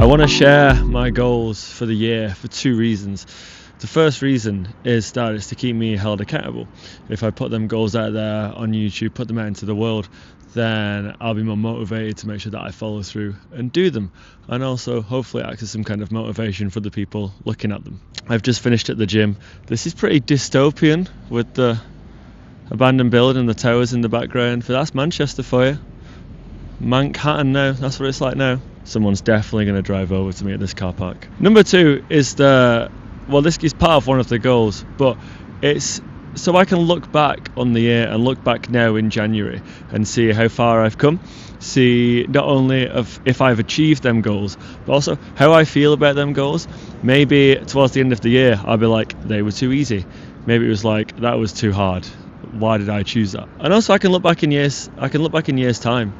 want to share my goals for the year for two reasons. The first reason is that it's to keep me held accountable. If I put them goals out there on YouTube, put them out into the world, then I'll be more motivated to make sure that I follow through and do them, and also hopefully act as some kind of motivation for the people looking at them. I've just finished at the gym. This is pretty dystopian with the abandoned building and the towers in the background, but that's Manchester for you. Manhattan now, that's what it's like now. Someone's definitely going to drive over to me at this car park. Number two is this is part of one of the goals, but it's so I can look back on the year and look back now in January and see how far I've come, see not only if I've achieved them goals, but also how I feel about them goals. Maybe towards the end of the year I'll be like, they were too easy. Maybe it was like, that was too hard. Why did I choose that? And also I can look back in years time.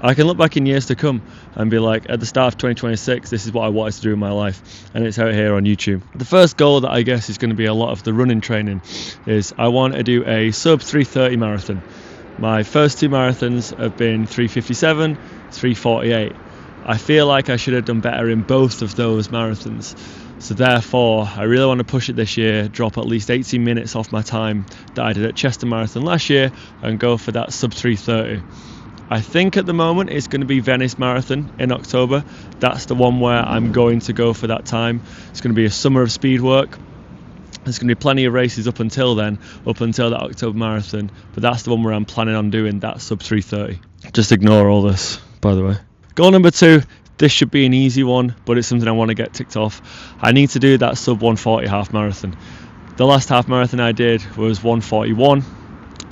I can look back in years to come and be like, at the start of 2026, this is what I wanted to do in my life, and it's out here on YouTube. The first goal that I guess is going to be a lot of the running training is I want to do a sub 3:30 marathon. My first two marathons have been 3:57, 3:48. I feel like I should have done better in both of those marathons. So therefore, I really want to push it this year, drop at least 18 minutes off my time that I did at Chester Marathon last year and go for that sub 3:30. I think at the moment it's going to be Venice Marathon in October. That's the one where I'm going to go for that time. It's going to be a summer of speed work. There's going to be plenty of races up until then, up until that October Marathon, but that's the one where I'm planning on doing that sub 3:30. Just ignore all this, by the way. Goal number two, this should be an easy one, but it's something I want to get ticked off. I need to do that sub 1:40 half marathon. The last half marathon I did was 1:41.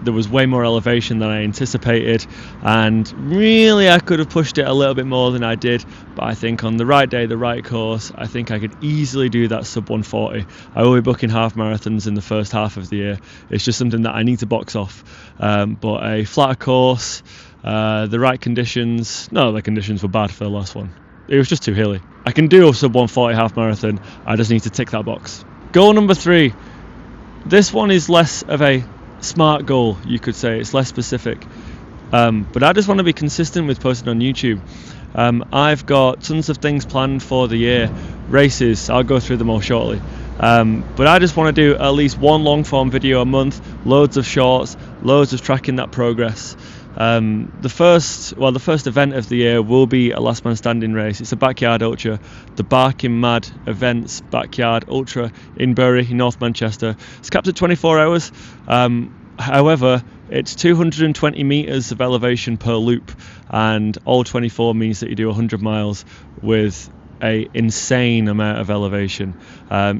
There was way more elevation than I anticipated, and really I could have pushed it a little bit more than I did, but I think on the right day, the right course, I think I could easily do that sub 1:40. I will be booking half marathons in the first half of the year. It's just something that I need to box off, but a flatter course, the right conditions. No, the conditions were bad for the last one. It was just too hilly. I can do a sub 1:40 half marathon. I just need to tick that box. Goal number three. This one is less of a smart goal, you could say. It's less specific, but I just want to be consistent with posting on YouTube. I've got tons of things planned for the year, races, I'll go through them all shortly, but I just want to do at least one long form video a month, loads of shorts, loads of tracking that progress. The first event of the year will be a last man standing race. It's a backyard ultra, the Barking Mad Events Backyard Ultra in Bury, North Manchester. It's capped at 24 hours. However, it's 220 metres of elevation per loop, and all 24 means that you do 100 miles with a insane amount of elevation.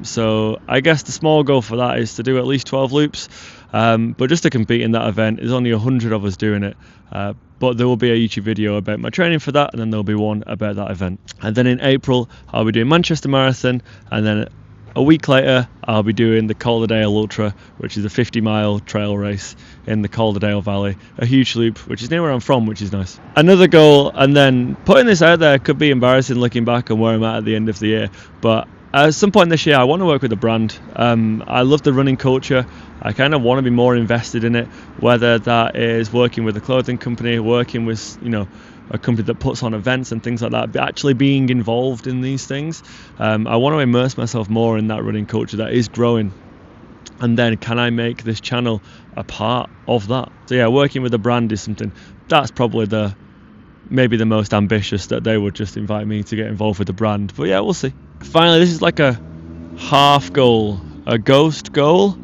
So I guess the small goal for that is to do at least 12 loops. But just to compete in that event, there's only 100 of us doing it. But there will be a YouTube video about my training for that, and then there'll be one about that event. And then in April, I'll be doing Manchester Marathon, and then a week later, I'll be doing the Calderdale Ultra, which is a 50-mile trail race in the Calderdale Valley, a huge loop, which is near where I'm from, which is nice. Another goal, and then putting this out there could be embarrassing looking back on where I'm at the end of the year, but at some point this year, I want to work with a brand. I love the running culture. I kind of want to be more invested in it, whether that is working with a clothing company, working with, a company that puts on events and things like that, but actually being involved in these things. I want to immerse myself more in that running culture that is growing. And then can I make this channel a part of that? So yeah, working with a brand is something that's probably maybe the most ambitious, that they would just invite me to get involved with the brand. But yeah, we'll see. Finally, this is like a half goal, a ghost goal.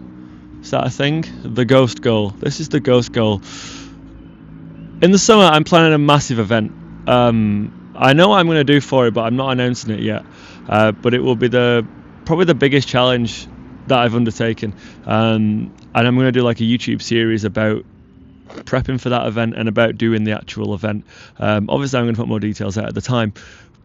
Is that a thing? The ghost goal. This is the ghost goal. In the summer, I'm planning a massive event. I know what I'm going to do for it, but I'm not announcing it yet. But it will be probably the biggest challenge that I've undertaken. And I'm going to do like a YouTube series about prepping for that event and about doing the actual event. Obviously, I'm going to put more details out at the time,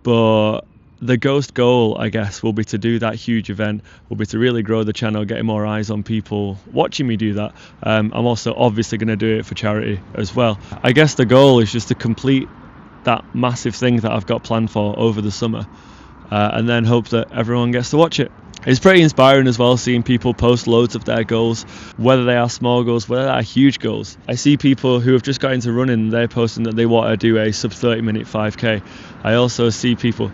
but the ghost goal, I guess, will be to do that huge event, will be to really grow the channel, getting more eyes on people watching me do that. I'm also obviously going to do it for charity as well. I guess the goal is just to complete that massive thing that I've got planned for over the summer, and then hope that everyone gets to watch it. It's pretty inspiring as well, seeing people post loads of their goals, whether they are small goals, whether they are huge goals. I see people who have just got into running, they're posting that they want to do a sub 30 minute 5k. I also see people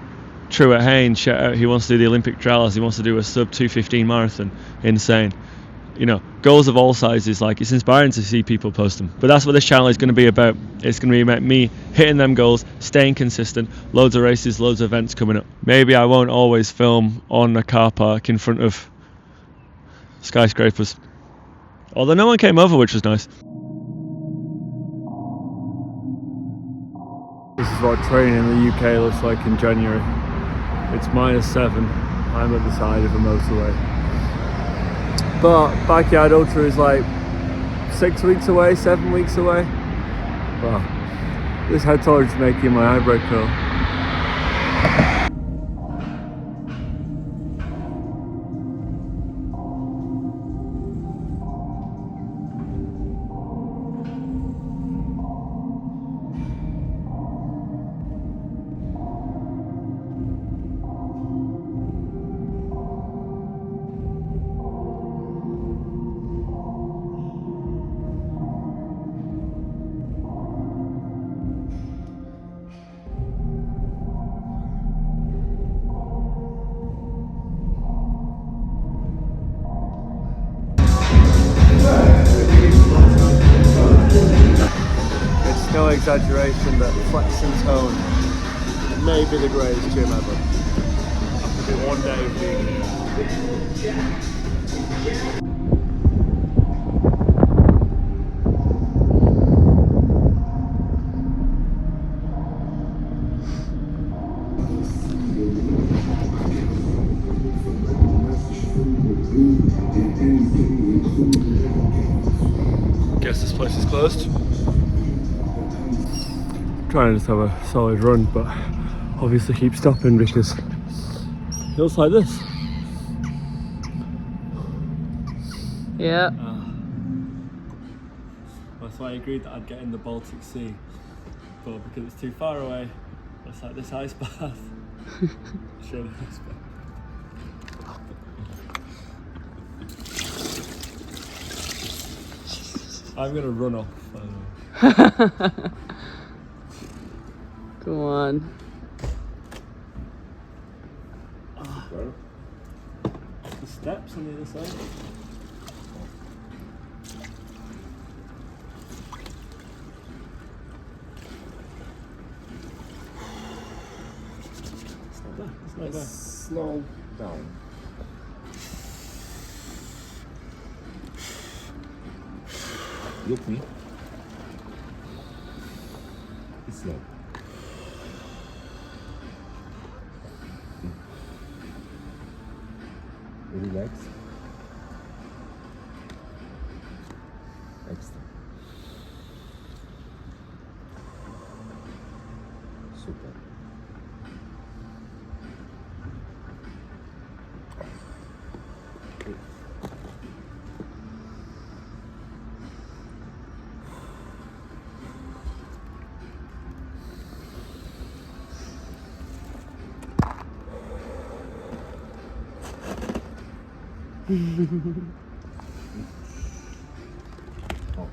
Truett Haynes, shout out, he wants to do the Olympic trials, he wants to do a sub 2:15 marathon. Insane. You know, goals of all sizes, like, it's inspiring to see people post them. But that's what this channel is going to be about. It's going to be about me hitting them goals, staying consistent, loads of races, loads of events coming up. Maybe I won't always film on a car park in front of skyscrapers, although no one came over, which was nice. This is what training in the UK looks like in January. It's -7. I'm at the side of a motorway. But Backyard Ultra is like 6 weeks away, 7 weeks away. Well, this head towards making my eyebrow curl. No exaggeration that Flex and Tone may be the greatest gym ever. After one day of being here. Guess this place is closed. Trying to just have a solid run, but obviously keep stopping because it looks like this. Yeah. That's why I agreed that I'd get in the Baltic Sea, but because it's too far away, it's like this ice bath. Show the ice bath. I'm gonna run off. Go on. The steps on the other side. It's not bad. It's not bad. Slow down. Look me. It's slow. Relax. Extra. Super. Oh,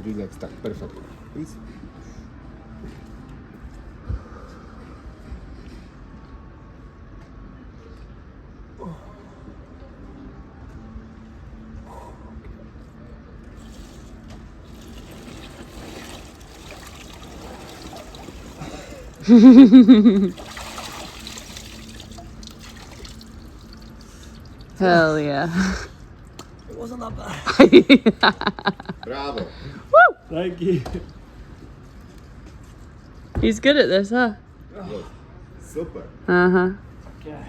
relax, tak, perfect. Please. Hell yeah. It wasn't that bad. Bravo. Woo! Thank you. He's good at this, huh? Good. Super. Uh-huh. Okay.